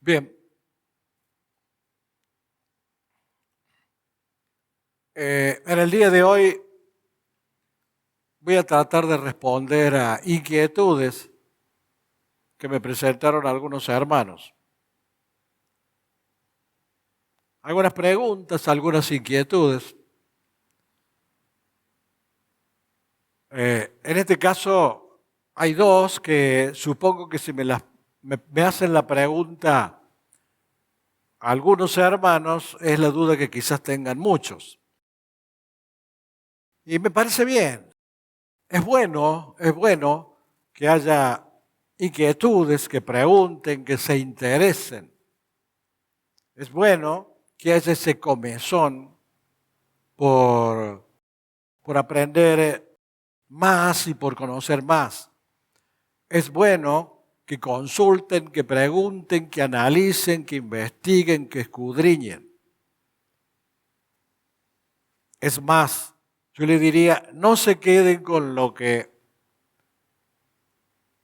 Bien, en el día de hoy voy a tratar de responder a inquietudes que me presentaron algunos hermanos. Algunas preguntas, algunas inquietudes. En este caso hay dos que supongo que si me hacen la pregunta algunos hermanos, es la duda que quizás tengan muchos. Y me parece bien. Es bueno que haya inquietudes, que pregunten, que se interesen. Es bueno que haya ese comezón por, por aprender más y por conocer más. Es bueno que consulten, que pregunten, que analicen, que investiguen, que escudriñen. Es más, yo le diría, no se queden con lo que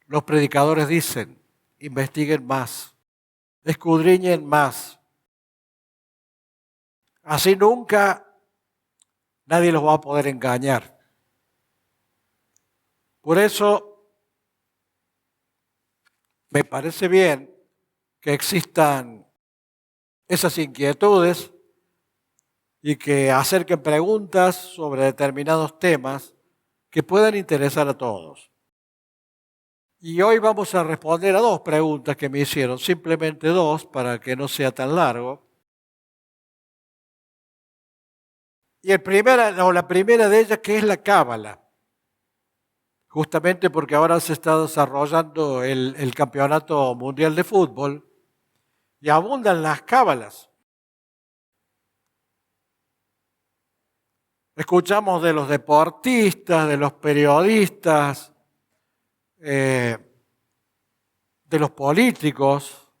los predicadores dicen, investiguen más, escudriñen más. Así nunca nadie los va a poder engañar. Por eso me parece bien que existan esas inquietudes y que acerquen preguntas sobre determinados temas que puedan interesar a todos. Y hoy vamos a responder a dos preguntas que me hicieron, simplemente dos para que no sea tan largo. Y la primera de ellas, ¿qué es la cábala? Justamente porque ahora se está desarrollando el Campeonato Mundial de Fútbol y abundan las cábalas. Escuchamos de los deportistas, de los periodistas, de los políticos,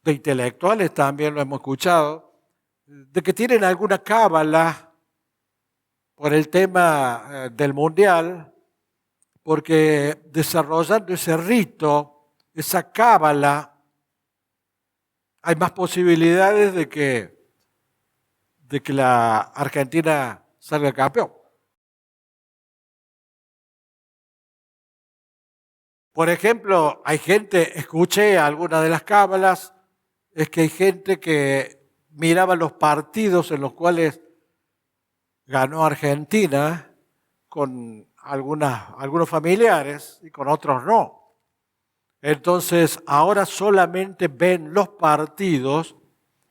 de intelectuales también lo hemos escuchado, de que tienen alguna cábala por el tema del mundial, porque desarrollando ese rito, esa cábala, hay más posibilidades de que la Argentina salga campeón. Por ejemplo, escuché algunas de las cábalas, es que hay gente que miraba los partidos en los cuales ganó Argentina con algunos familiares y con otros no. Entonces, ahora solamente ven los partidos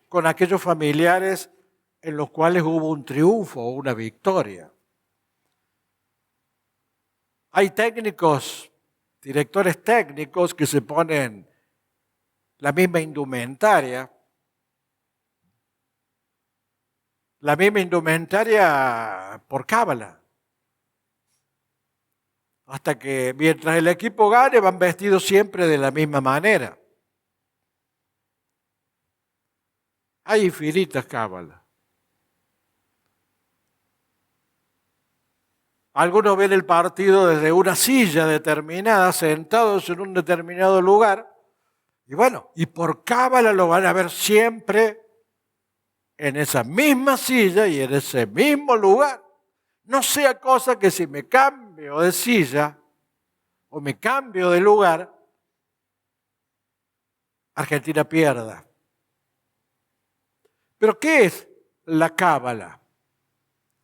con aquellos familiares en los cuales hubo un triunfo o una victoria. Hay directores técnicos que se ponen la misma indumentaria por cábala. Hasta que mientras el equipo gane van vestidos siempre de la misma manera. Hay infinitas cábalas. Algunos ven el partido desde una silla determinada, sentados en un determinado lugar, y bueno, y por cábala lo van a ver siempre en esa misma silla y en ese mismo lugar. No sea cosa que si me cambio de silla o me cambio de lugar, Argentina pierda. Pero ¿qué es la cábala?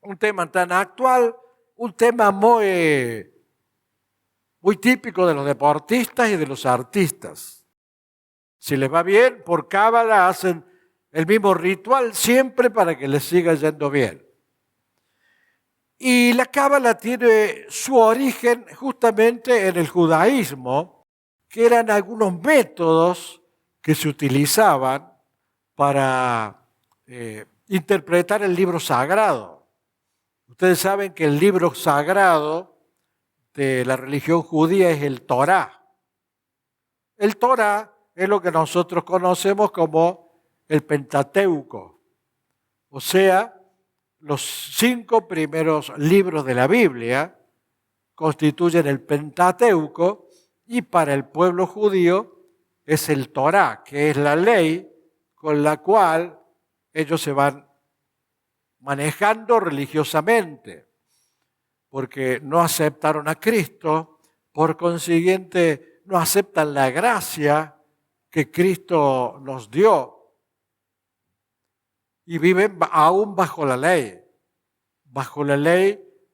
Un tema tan actual, un tema muy típico de los deportistas y de los artistas. Si les va bien, por cábala hacen el mismo ritual siempre para que les siga yendo bien. Y la cábala tiene su origen justamente en el judaísmo, que eran algunos métodos que se utilizaban para interpretar el libro sagrado. Ustedes saben que el libro sagrado de la religión judía es el Torá. El Torá es lo que nosotros conocemos como el Pentateuco, o sea, los 5 primeros libros de la Biblia constituyen el Pentateuco Y para el pueblo judío es el Torá, que es la ley con la cual ellos se van manejando religiosamente, porque no aceptaron a Cristo, por consiguiente no aceptan la gracia que Cristo nos dio y viven aún bajo la ley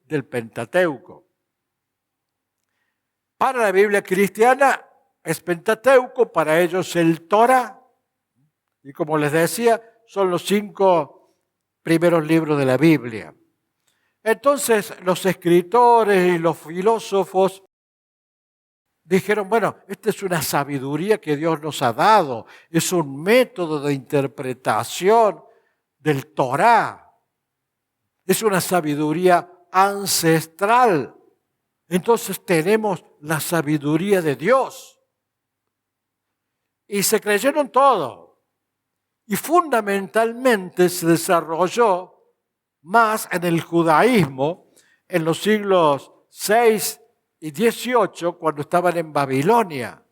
del Pentateuco. Para la Biblia cristiana es Pentateuco, para ellos el Torá, y como les decía, son los 5 primeros libros de la Biblia. Entonces los escritores y los filósofos dijeron, bueno, esta es una sabiduría que Dios nos ha dado, es un método de interpretación del Torá, es una sabiduría ancestral. Entonces tenemos la sabiduría de Dios. Y se creyeron todo. Y fundamentalmente se desarrolló más en el judaísmo en los siglos 6 y 18, cuando estaban en Babilonia.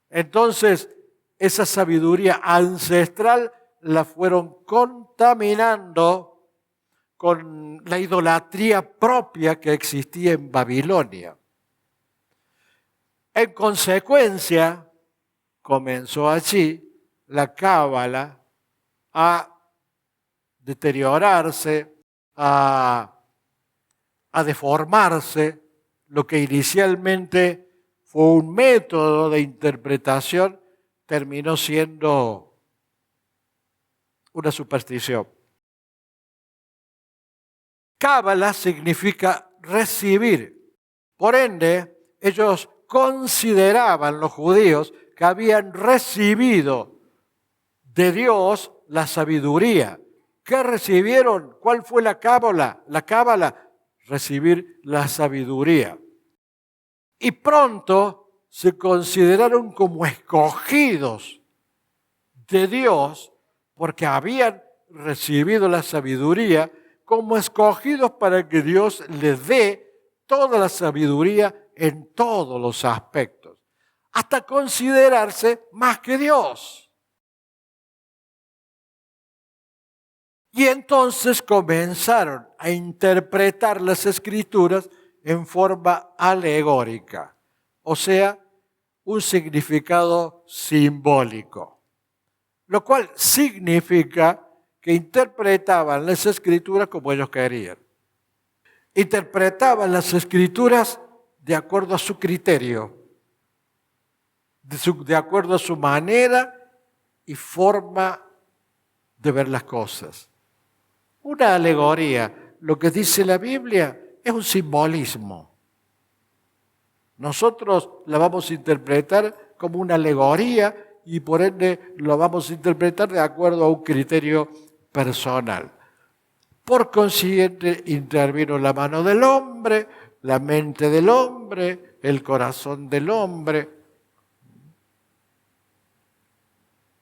Entonces, esa sabiduría ancestral la fueron contaminando con la idolatría propia que existía en Babilonia. En consecuencia, comenzó allí la cábala a deteriorarse, a deformarse. Lo que inicialmente fue un método de interpretación terminó siendo una superstición. Cábala significa recibir. Por ende, ellos consideraban, los judíos, que habían recibido de Dios la sabiduría. ¿Qué recibieron? ¿Cuál fue la cábala? La cábala, recibir la sabiduría. Y pronto se consideraron como escogidos de Dios porque habían recibido la sabiduría, como escogidos para que Dios les dé toda la sabiduría en todos los aspectos, hasta considerarse más que Dios. Y entonces comenzaron a interpretar las Escrituras en forma alegórica, o sea, un significado simbólico, lo cual significa que interpretaban las Escrituras como ellos querían. Interpretaban las Escrituras de acuerdo a su criterio, de acuerdo a su manera y forma de ver las cosas. Una alegoría, lo que dice la Biblia, es un simbolismo. Nosotros la vamos a interpretar como una alegoría y por ende lo vamos a interpretar de acuerdo a un criterio personal. Por consiguiente, intervino la mano del hombre, la mente del hombre, el corazón del hombre.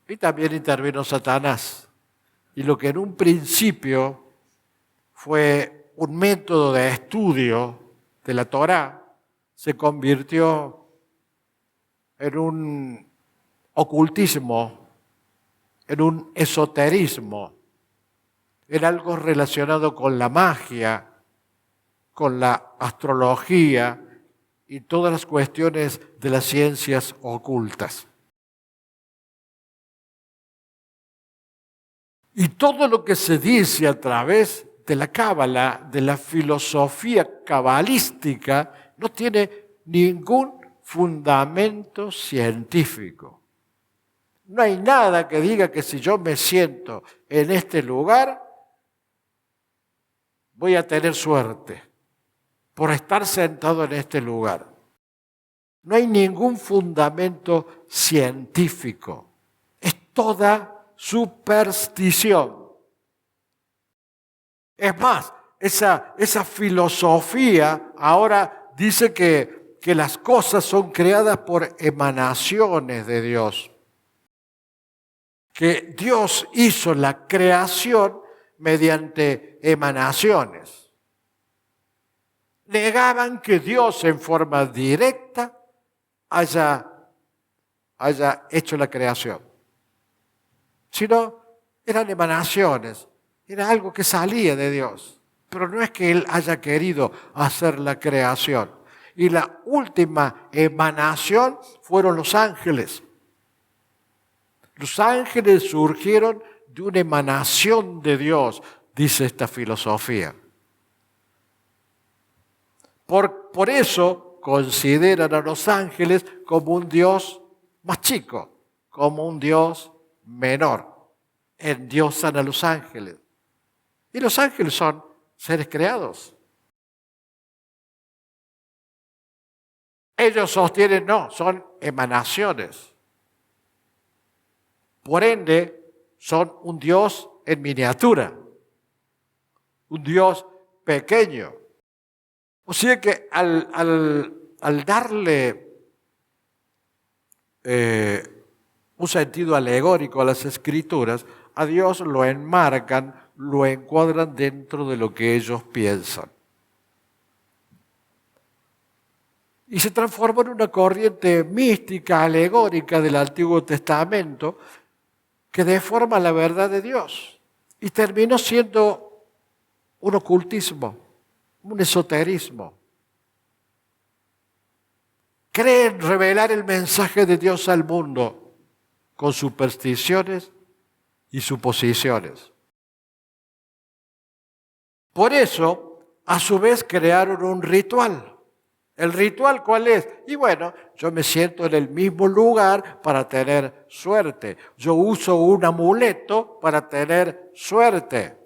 Y también intervino Satanás. Y lo que en un principio fue un método de estudio de la Torá, se convirtió en un ocultismo, en un esoterismo, en algo relacionado con la magia, con la astrología y todas las cuestiones de las ciencias ocultas. Y todo lo que se dice a través de la cábala, de la filosofía cabalística, no tiene ningún fundamento científico. No hay nada que diga que si yo me siento en este lugar, voy a tener suerte por estar sentado en este lugar. No hay ningún fundamento científico. Es toda superstición. Es más, esa filosofía ahora dice que las cosas son creadas por emanaciones de Dios. Que Dios hizo la creación mediante emanaciones. Negaban que Dios en forma directa haya hecho la creación, sino eran emanaciones, era algo que salía de Dios, pero no es que Él haya querido hacer la creación. Y la última emanación fueron los ángeles. Los ángeles surgieron de una emanación de Dios, dice esta filosofía. Por eso consideran a los ángeles como un Dios más chico, como un Dios menor. Endiosan a los ángeles. Y los ángeles son seres creados. Ellos sostienen, no, son emanaciones. Por ende, son un Dios en miniatura, un Dios pequeño. O sea que al darle un sentido alegórico a las Escrituras, a Dios lo enmarcan, lo encuadran dentro de lo que ellos piensan. Y se transformó en una corriente mística, alegórica del Antiguo Testamento, que deforma la verdad de Dios. Y terminó siendo un ocultismo, un esoterismo. Creen revelar el mensaje de Dios al mundo con supersticiones y suposiciones. Por eso, a su vez, crearon un ritual. ¿El ritual cuál es? Y bueno, yo me siento en el mismo lugar para tener suerte. Yo uso un amuleto para tener suerte.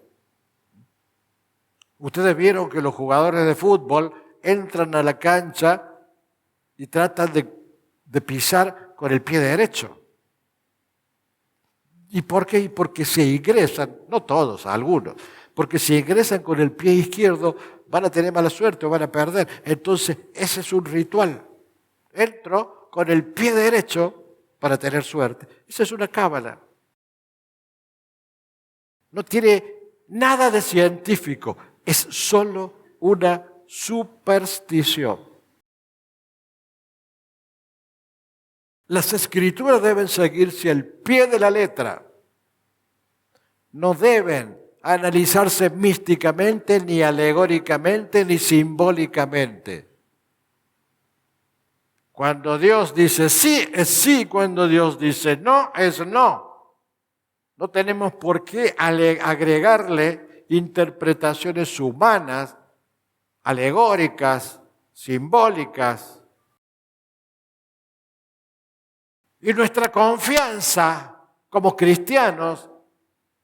Ustedes vieron que los jugadores de fútbol entran a la cancha y tratan de pisar con el pie derecho. ¿Y por qué? Porque se ingresan, no todos, algunos, porque si ingresan con el pie izquierdo van a tener mala suerte o van a perder. Entonces, ese es un ritual. Entro con el pie derecho para tener suerte. Esa es una cábala. No tiene nada de científico, es solo una superstición. Las Escrituras deben seguirse al pie de la letra. No deben analizarse místicamente, ni alegóricamente, ni simbólicamente. Cuando Dios dice sí, es sí. Cuando Dios dice no, es no. No tenemos por qué agregarle interpretaciones humanas, alegóricas, simbólicas. Y nuestra confianza como cristianos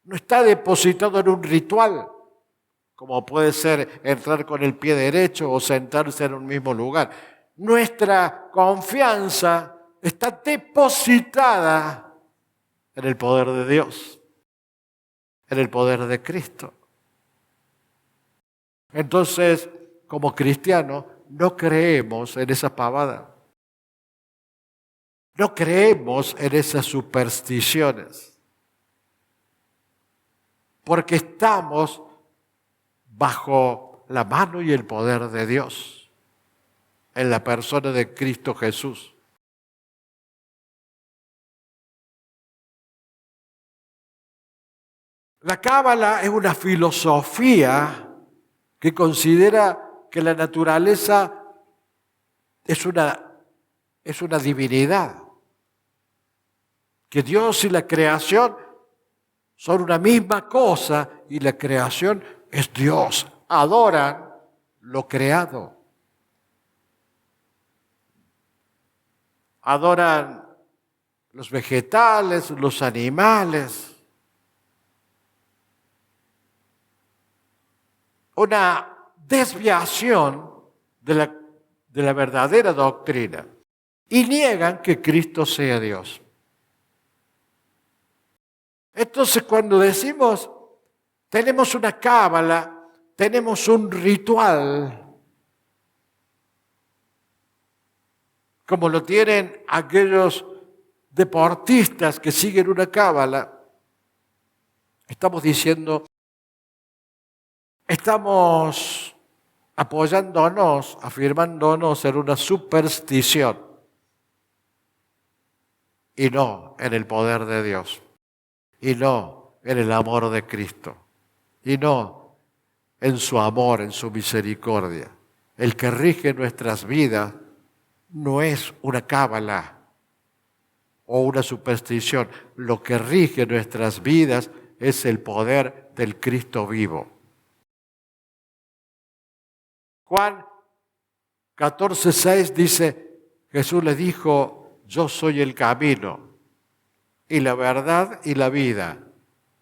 no está depositado en un ritual, como puede ser entrar con el pie derecho o sentarse en un mismo lugar. Nuestra confianza está depositada en el poder de Dios, en el poder de Cristo. Entonces, como cristianos, no creemos en esa pavada. No creemos en esas supersticiones, porque estamos bajo la mano y el poder de Dios, en la persona de Cristo Jesús. La cábala es una filosofía que considera que la naturaleza es una divinidad, que Dios y la creación son una misma cosa y la creación es Dios. Adoran lo creado. Adoran los vegetales, los animales. Una desviación de la verdadera doctrina. Y niegan que Cristo sea Dios. Entonces, cuando decimos, tenemos una cábala, tenemos un ritual, como lo tienen aquellos deportistas que siguen una cábala, estamos diciendo, estamos apoyándonos, afirmándonos en una superstición. y no en el poder de Dios, y no en el amor de Cristo, y no en su amor, en su misericordia. El que rige nuestras vidas no es una cábala o una superstición. Lo que rige nuestras vidas es el poder del Cristo vivo. Juan 14:6 dice, Jesús le dijo, yo soy el camino y la verdad y la vida.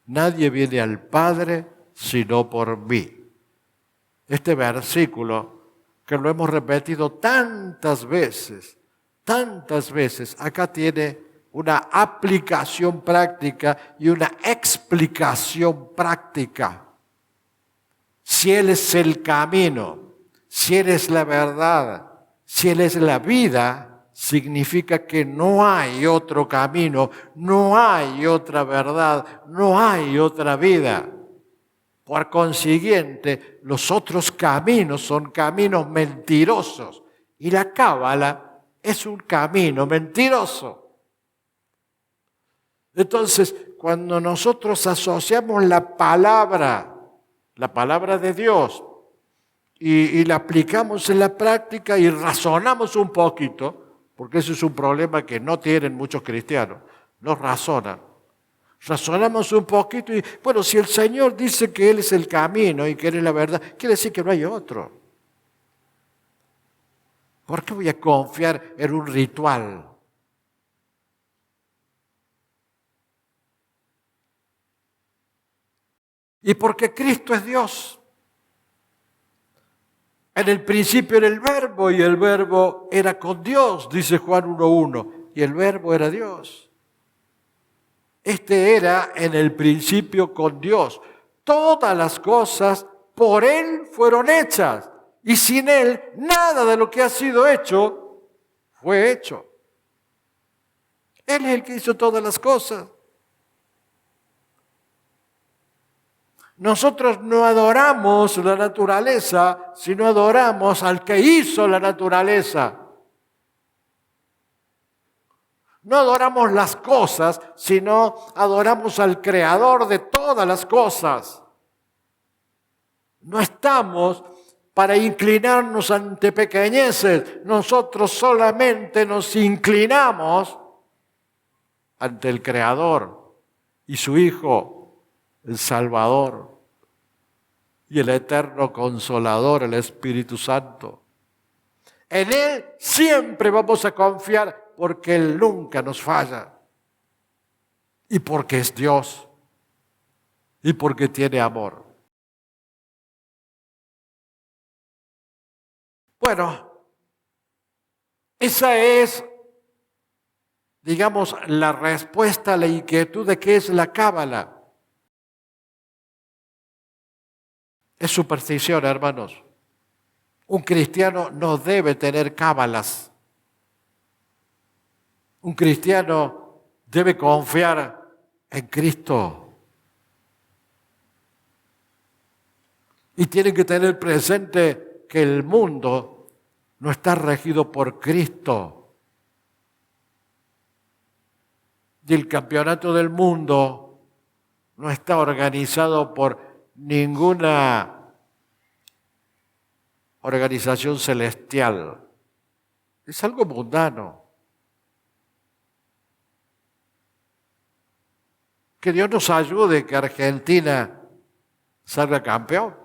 Nadie viene al Padre sino por mí. Este versículo, que lo hemos repetido tantas veces, acá tiene una aplicación práctica y una explicación práctica. Si Él es el camino, si Él es la verdad, si Él es la vida, significa que no hay otro camino, no hay otra verdad, no hay otra vida. Por consiguiente, los otros caminos son caminos mentirosos y la cábala es un camino mentiroso. Entonces, cuando nosotros asociamos la palabra de Dios, y la aplicamos en la práctica y razonamos un poquito, porque ese es un problema que no tienen muchos cristianos, no razonan. Razonamos un poquito y, bueno, si el Señor dice que Él es el camino y que Él es la verdad, quiere decir que no hay otro. ¿Por qué voy a confiar en un ritual? Y porque Cristo es Dios. En el principio era el Verbo y el Verbo era con Dios, dice Juan 1:1, y el Verbo era Dios. Este era en el principio con Dios. Todas las cosas por Él fueron hechas y sin Él nada de lo que ha sido hecho fue hecho. Él es el que hizo todas las cosas. Nosotros no adoramos la naturaleza, sino adoramos al que hizo la naturaleza. No adoramos las cosas, sino adoramos al creador de todas las cosas. No estamos para inclinarnos ante pequeñeces, nosotros solamente nos inclinamos ante el Creador y su Hijo, el Salvador y el eterno Consolador, el Espíritu Santo. En Él siempre vamos a confiar porque Él nunca nos falla y porque es Dios y porque tiene amor. Bueno, esa es, digamos, la respuesta a la inquietud de qué es la cábala. Es superstición, hermanos. Un cristiano no debe tener cábalas. Un cristiano debe confiar en Cristo. Y tiene que tener presente que el mundo no está regido por Cristo. Y el campeonato del mundo no está organizado por ninguna organización celestial. Es algo mundano. Que Dios nos ayude que Argentina salga campeón.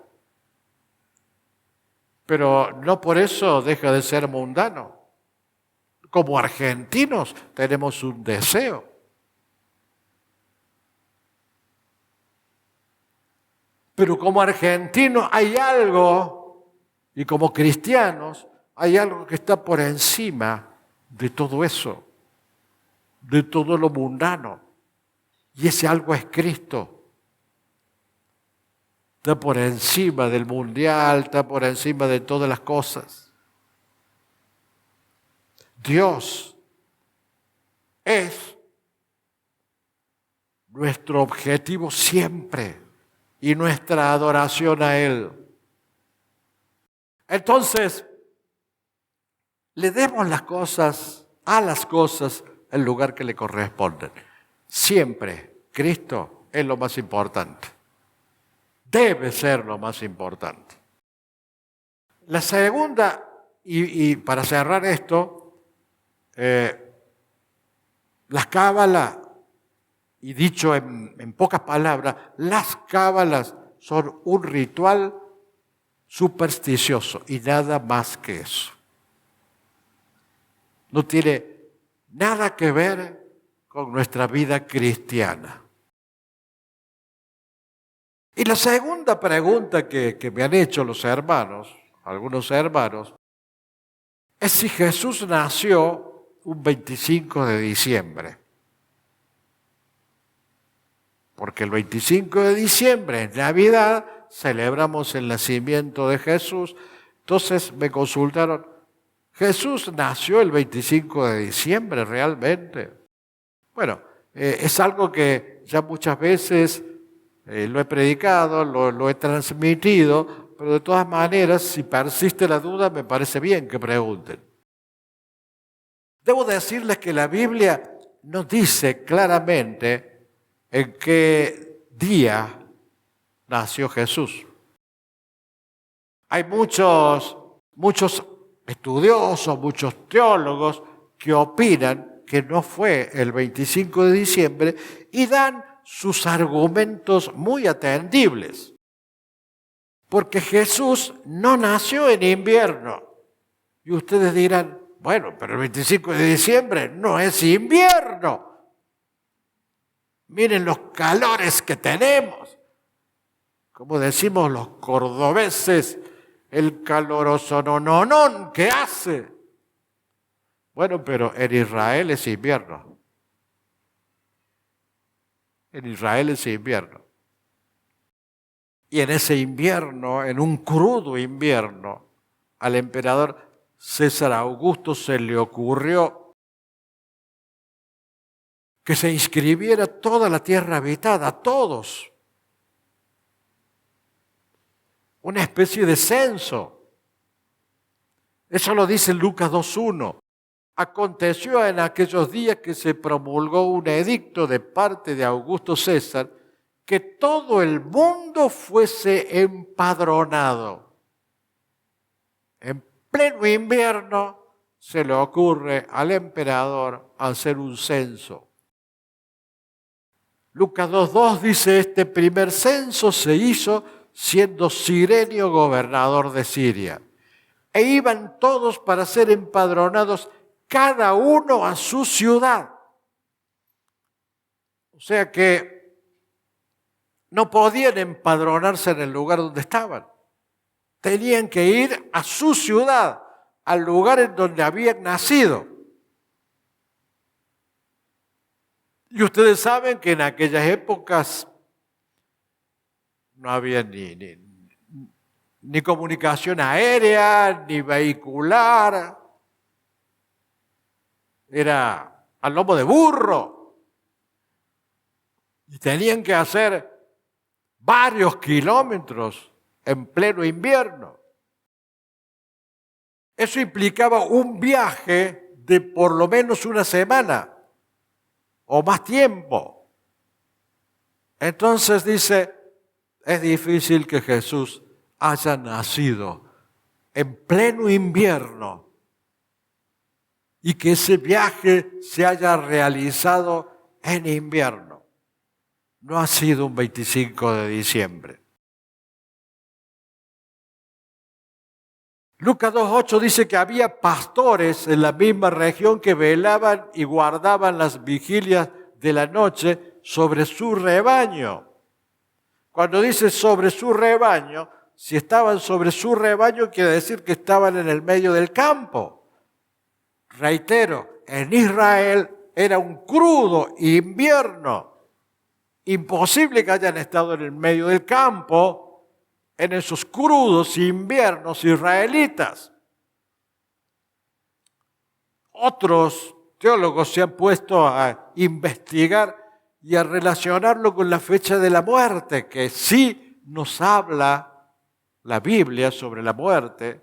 Pero no por eso deja de ser mundano. Como argentinos tenemos un deseo. Pero como argentinos hay algo, y como cristianos hay algo que está por encima de todo eso, de todo lo mundano. Y ese algo es Cristo. Está por encima del mundial, está por encima de todas las cosas. Dios es nuestro objetivo siempre y nuestra adoración a Él. Entonces, le demos a las cosas el lugar que le corresponde. Siempre Cristo es lo más importante. Debe ser lo más importante. La segunda, y para cerrar esto, las cábalas, y dicho en pocas palabras, las cábalas son un ritual supersticioso y nada más que eso. No tiene nada que ver con nuestra vida cristiana. Y la segunda pregunta que me han hecho los hermanos, algunos hermanos, es si Jesús nació un 25 de diciembre. Porque el 25 de diciembre, en Navidad, celebramos el nacimiento de Jesús. Entonces me consultaron, ¿Jesús nació el 25 de diciembre realmente? Bueno, es algo que ya muchas veces lo he predicado, lo he transmitido, pero de todas maneras, si persiste la duda, me parece bien que pregunten. Debo decirles que la Biblia nos dice claramente en qué día nació Jesús. Hay muchos estudiosos, muchos teólogos que opinan que no fue el 25 de diciembre y dan sus argumentos muy atendibles. Porque Jesús no nació en invierno. Y ustedes dirán, bueno, pero el 25 de diciembre no es invierno. Miren los calores que tenemos. Como decimos los cordobeses, el caloroso nononón que hace. Bueno, pero en Israel es invierno. En Israel es invierno. Y en ese invierno, en un crudo invierno, al emperador César Augusto se le ocurrió que se inscribiera toda la tierra habitada, todos. Una especie de censo. Eso lo dice Lucas 2:1. Aconteció en aquellos días que se promulgó un edicto de parte de Augusto César que todo el mundo fuese empadronado. En pleno invierno se le ocurre al emperador hacer un censo. Lucas 2:2 dice, este primer censo se hizo siendo Cirenio gobernador de Siria. E iban todos para ser empadronados, cada uno a su ciudad. O sea que no podían empadronarse en el lugar donde estaban. Tenían que ir a su ciudad, al lugar en donde habían nacido. Y ustedes saben que en aquellas épocas no había ni comunicación aérea, ni vehicular. Era al lomo de burro. Y tenían que hacer varios kilómetros en pleno invierno. Eso implicaba un viaje de por lo menos una semana o más tiempo. Entonces dice, es difícil que Jesús haya nacido en pleno invierno y que ese viaje se haya realizado en invierno. No ha sido un 25 de diciembre. Lucas 2:8 dice que había pastores en la misma región que velaban y guardaban las vigilias de la noche sobre su rebaño. Cuando dice sobre su rebaño, si estaban sobre su rebaño quiere decir que estaban en el medio del campo. Reitero, en Israel era un crudo invierno. Imposible que hayan estado en el medio del campo en esos crudos inviernos israelitas. Otros teólogos se han puesto a investigar y a relacionarlo con la fecha de la muerte, que sí nos habla la Biblia sobre la muerte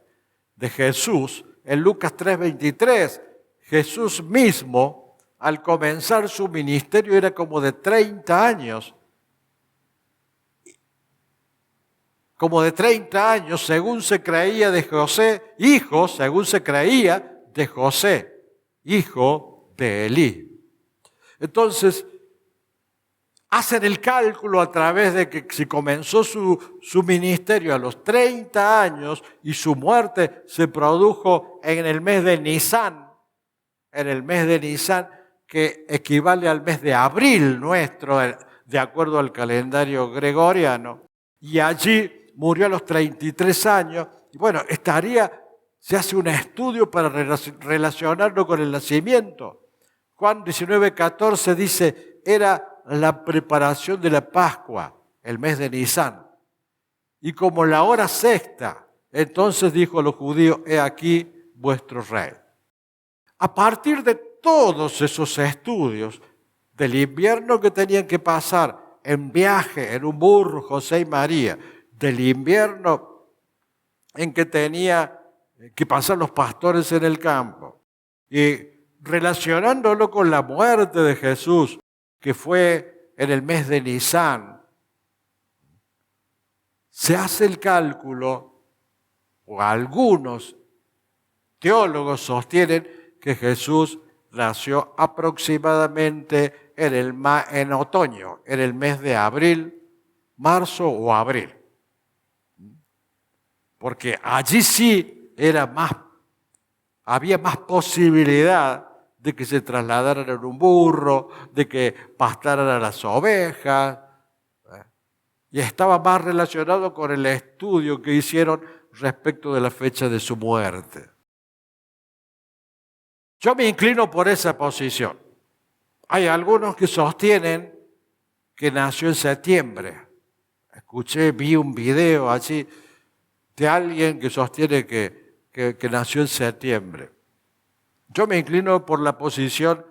de Jesús. En Lucas 3:23, Jesús mismo al comenzar su ministerio era como de 30 años. Como de 30 años, según se creía de José, hijo, según se creía de José, hijo de Elí. Entonces, hacen el cálculo a través de que si comenzó su ministerio a los 30 años y su muerte se produjo en el mes de Nisán, que equivale al mes de abril nuestro, de acuerdo al calendario gregoriano, y allí murió a los 33 años, y bueno, se hace un estudio para relacionarlo con el nacimiento. Juan 19:14 dice, era la preparación de la Pascua, el mes de Nisán. Y como la hora sexta, entonces dijo a los judíos, he aquí vuestro rey. A partir de todos esos estudios, del invierno que tenían que pasar en viaje, en un burro, José y María, del invierno en que tenía que pasar los pastores en el campo, y relacionándolo con la muerte de Jesús, que fue en el mes de Nisán, se hace el cálculo, o algunos teólogos sostienen que Jesús nació aproximadamente en otoño, en el mes de abril, marzo o abril. Porque allí sí había más posibilidad de que se trasladaran en un burro, de que pastaran a las ovejas, y estaba más relacionado con el estudio que hicieron respecto de la fecha de su muerte. Yo me inclino por esa posición. Hay algunos que sostienen que nació en septiembre. Vi un video allí de alguien que sostiene que nació en septiembre. Yo me inclino por la posición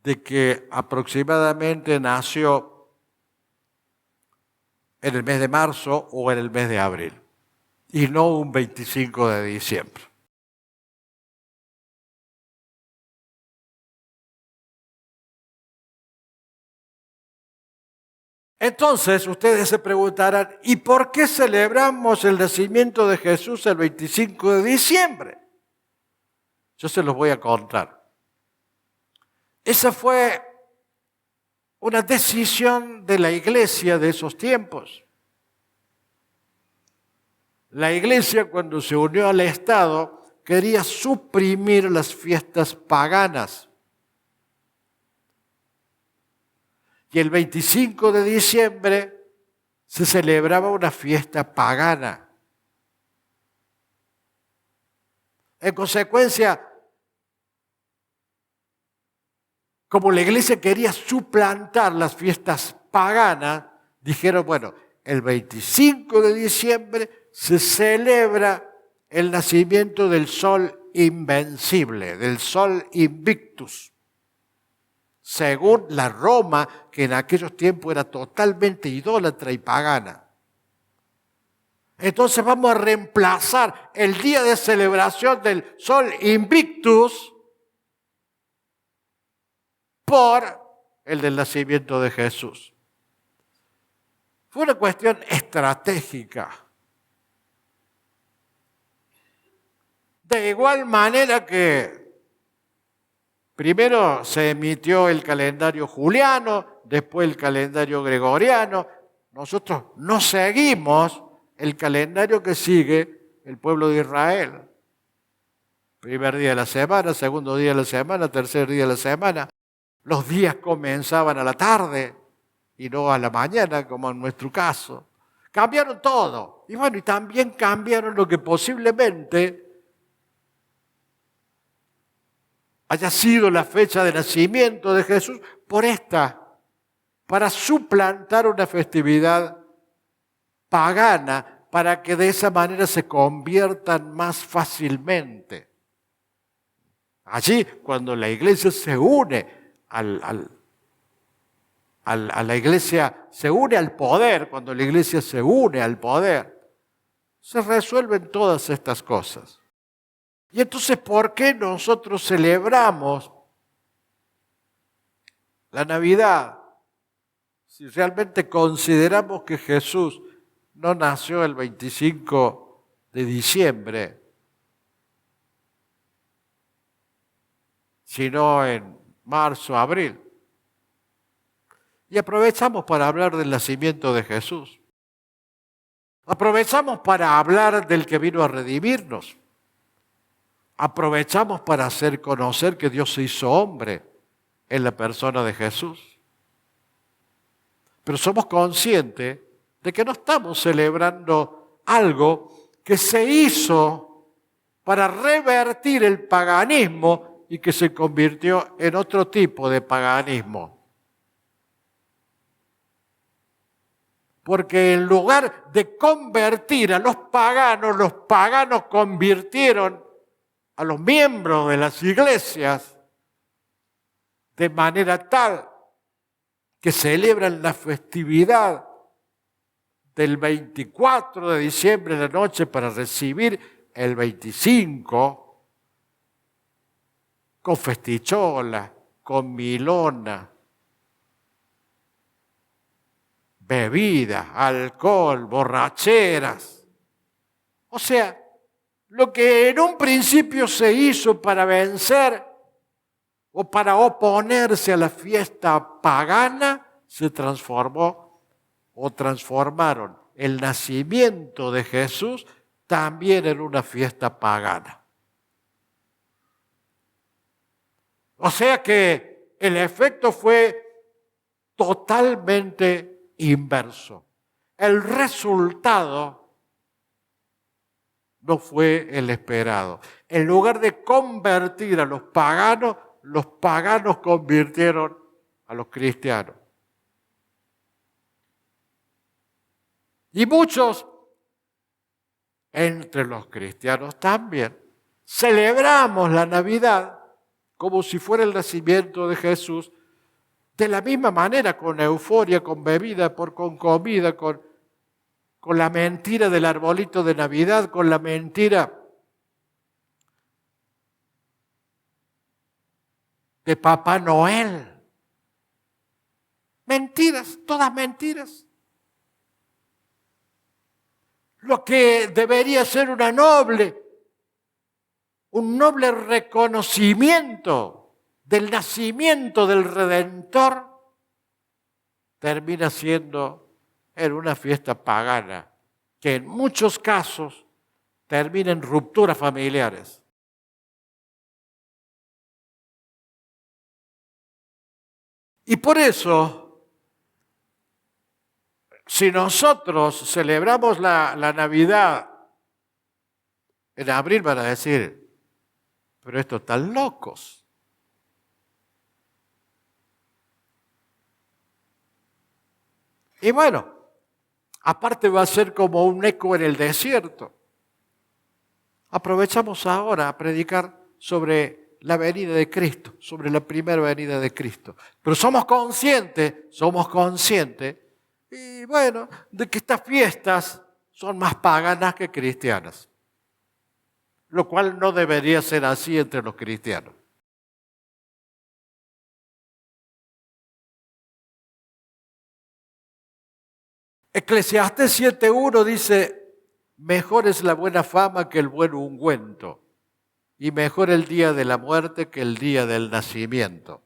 de que aproximadamente nació en el mes de marzo o en el mes de abril, y no un 25 de diciembre. Entonces ustedes se preguntarán, ¿y por qué celebramos el nacimiento de Jesús el 25 de diciembre? Yo se los voy a contar. Esa fue una decisión de la iglesia de esos tiempos. La iglesia, cuando se unió al Estado, quería suprimir las fiestas paganas. Y el 25 de diciembre se celebraba una fiesta pagana. En consecuencia, como la iglesia quería suplantar las fiestas paganas, dijeron, bueno, el 25 de diciembre se celebra el nacimiento del sol invencible, del sol invictus, según la Roma, que en aquellos tiempos era totalmente idólatra y pagana. Entonces vamos a reemplazar el día de celebración del sol invictus por el del nacimiento de Jesús. Fue una cuestión estratégica. De igual manera que primero se emitió el calendario juliano, después el calendario gregoriano. Nosotros no seguimos el calendario que sigue el pueblo de Israel. Primer día de la semana, segundo día de la semana, tercer día de la semana. Los días comenzaban a la tarde y no a la mañana, como en nuestro caso. Cambiaron todo. Y bueno, y también cambiaron lo que posiblemente haya sido la fecha de nacimiento de Jesús por esta, para suplantar una festividad pagana, para que de esa manera se conviertan más fácilmente. Allí, cuando la iglesia se une a la iglesia, se une al poder, cuando la iglesia se une al poder, se resuelven todas estas cosas. Y entonces, ¿por qué nosotros celebramos la Navidad, si realmente consideramos que Jesús no nació el 25 de diciembre, sino en marzo, abril, y aprovechamos para hablar del nacimiento de Jesús. Aprovechamos para hablar del que vino a redimirnos. Aprovechamos para hacer conocer que Dios se hizo hombre en la persona de Jesús. Pero somos conscientes de que no estamos celebrando algo que se hizo para revertir el paganismo y que se convirtió en otro tipo de paganismo. Porque en lugar de convertir a los paganos convirtieron a los miembros de las iglesias de manera tal que celebran la festividad del 24 de diciembre en la noche para recibir el 25 con festichola, con milona, bebidas, alcohol, borracheras. O sea, lo que en un principio se hizo para vencer o para oponerse a la fiesta pagana, se transformó o transformaron el nacimiento de Jesús también en una fiesta pagana. O sea que el efecto fue totalmente inverso. El resultado no fue el esperado. En lugar de convertir a los paganos convirtieron a los cristianos. Y muchos, entre los cristianos también, celebramos la Navidad como si fuera el nacimiento de Jesús, de la misma manera, con euforia, con bebida, con comida, con la mentira del arbolito de Navidad, con la mentira de Papá Noel. Mentiras, todas mentiras. Lo que debería ser un noble reconocimiento del nacimiento del Redentor, termina siendo en una fiesta pagana, que en muchos casos termina en rupturas familiares. Y por eso, si nosotros celebramos la Navidad en abril, van a decir, pero estos están locos. Y bueno, aparte va a ser como un eco en el desierto. Aprovechamos ahora a predicar sobre la venida de Cristo, sobre la primera venida de Cristo. Pero somos conscientes, y bueno, de que estas fiestas son más paganas que cristianas. Lo cual no debería ser así entre los cristianos. Eclesiastés 7:1 dice, mejor es la buena fama que el buen ungüento, y mejor el día de la muerte que el día del nacimiento.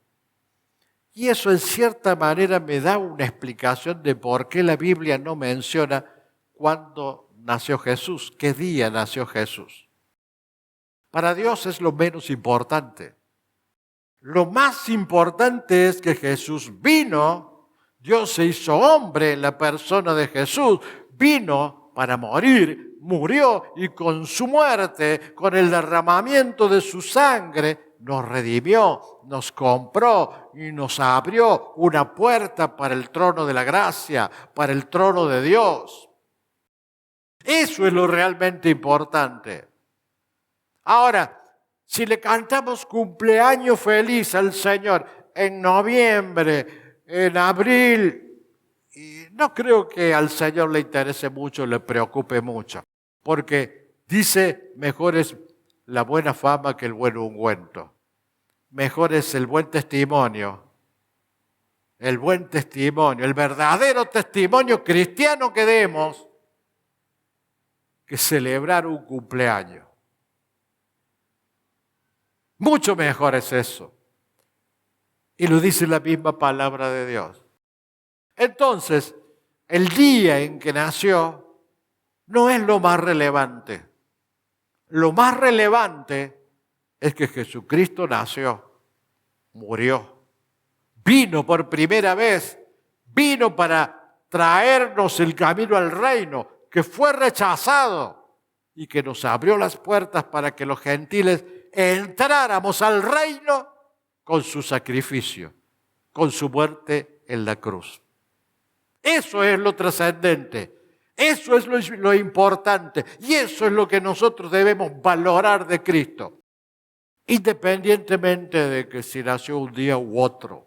Y eso en cierta manera me da una explicación de por qué la Biblia no menciona cuándo nació Jesús, qué día nació Jesús. Para Dios es lo menos importante. Lo más importante es que Jesús vino. Dios se hizo hombre en la persona de Jesús, vino para morir, murió y con su muerte, con el derramamiento de su sangre, nos redimió, nos compró y nos abrió una puerta para el trono de la gracia, para el trono de Dios. Eso es lo realmente importante. Ahora, si le cantamos cumpleaños feliz al Señor en noviembre, en abril, y no creo que al Señor le interese mucho, le preocupe mucho, porque dice, mejor es la buena fama que el buen ungüento, mejor es el buen testimonio el buen testimonio, el verdadero testimonio cristiano que demos, que celebrar un cumpleaños. Mucho mejor es eso. Y lo dice la misma palabra de Dios. Entonces, el día en que nació no es lo más relevante. Lo más relevante es que Jesucristo nació, murió, vino por primera vez, vino para traernos el camino al reino, que fue rechazado y que nos abrió las puertas para que los gentiles entráramos al reino con su sacrificio, con su muerte en la cruz. Eso es lo trascendente, eso es lo importante y eso es lo que nosotros debemos valorar de Cristo, independientemente de que si nació un día u otro.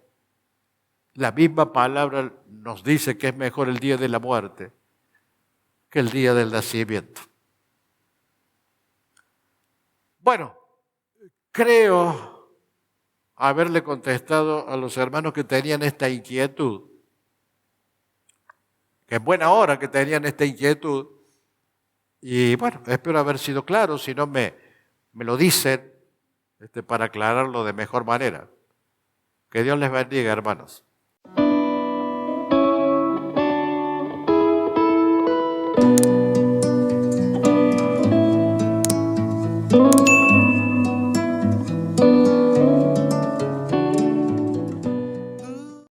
La misma palabra nos dice que es mejor el día de la muerte que el día del nacimiento. Bueno, creo haberle contestado a los hermanos que tenían esta inquietud, que es buena hora que tenían esta inquietud, y bueno, espero haber sido claro, si no me lo dicen para aclararlo de mejor manera. Que Dios les bendiga, hermanos.